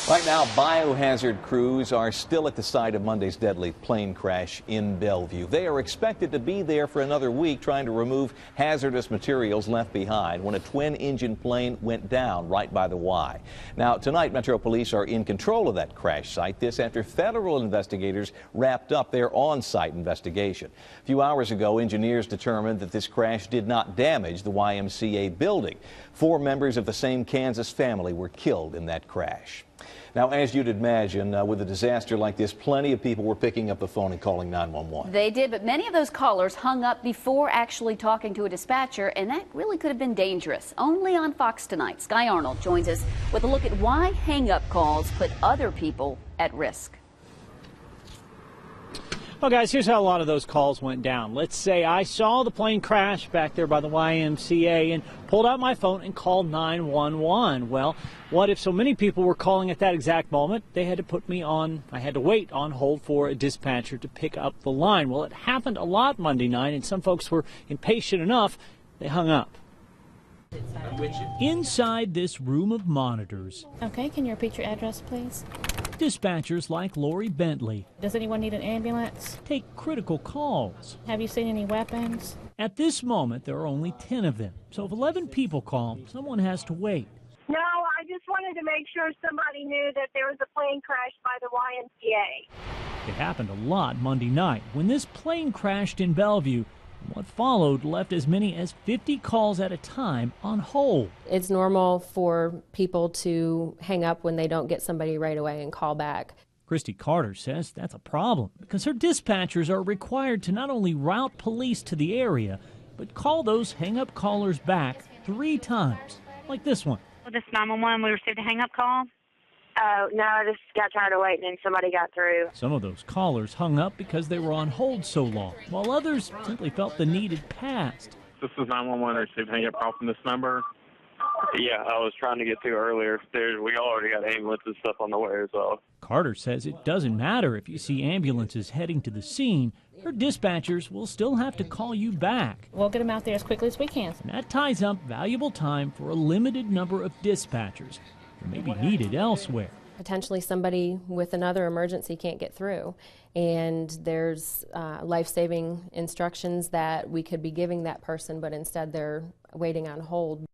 Right now, biohazard crews are still at the site of Monday's deadly plane crash in Bellevue. They are expected to be there for another week trying to remove hazardous materials left behind when a twin-engine plane went down right by the Y. Now, tonight, Metro Police are in control of that crash site. This after federal investigators wrapped up their on-site investigation. A few hours ago, engineers determined that this crash did not damage the YMCA building. 4 members of the same Kansas family were killed in that crash. Now, as you'd imagine, with a disaster like this, plenty of people were picking up the phone and calling 911. They did, but many of those callers hung up before actually talking to a dispatcher, and that really could have been dangerous. Only on Fox tonight, Sky Arnold joins us with a look at why hang-up calls put other people at risk. Well, guys, here's how a lot of those calls went down. Let's say I saw the plane crash back there by the YMCA and pulled out my phone and called 911. Well, what if so many people were calling at that exact moment? They had to put me on, I had to wait on hold for a dispatcher to pick up the line. Well, it happened a lot Monday night, and some folks were impatient enough, they hung up. Inside this room of monitors. Okay, can you repeat your address, please? Dispatchers like Lori Bentley Does anyone need an ambulance? take critical calls. Have you seen any weapons? At this moment, there are only 10 of them. So if 11 people call, someone has to wait. No, I just wanted to make sure somebody knew that there was a plane crash by the YMCA. It happened a lot Monday night when this plane crashed in Bellevue. What followed left as many as 50 calls at a time on hold. It's normal for people to hang up when they don't get somebody right away and call back. Kristi Carter says that's a problem because her dispatchers are required to not only route police to the area, but call those hang-up callers back 3 times, like this one. This 911, we received a hang-up call. Oh, no, I just got tired of waiting and somebody got through. Some of those callers hung up because they were on hold so long, while others simply felt the need had passed. This is 911, received hang-up call from this number. Yeah, I was trying to get through earlier. We already got ambulance and stuff on the way as well. Carter says it doesn't matter if you see ambulances heading to the scene. Her dispatchers will still have to call you back. We'll get them out there as quickly as we can. And that ties up valuable time for a limited number of dispatchers who may be needed elsewhere. Potentially somebody with another emergency can't get through, and there's life-saving instructions that we could be giving that person, but instead they're waiting on hold.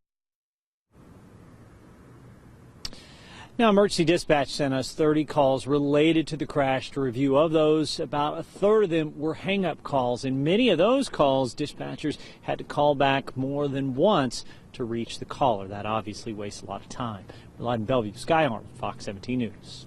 Now, Emergency Dispatch sent us 30 calls related to the crash. To review of those, about a third of them were hang-up calls. And many of those calls, dispatchers had to call back more than once to reach the caller. That obviously wastes a lot of time. We're live in Bellevue. Sky Arnold, Fox 17 News.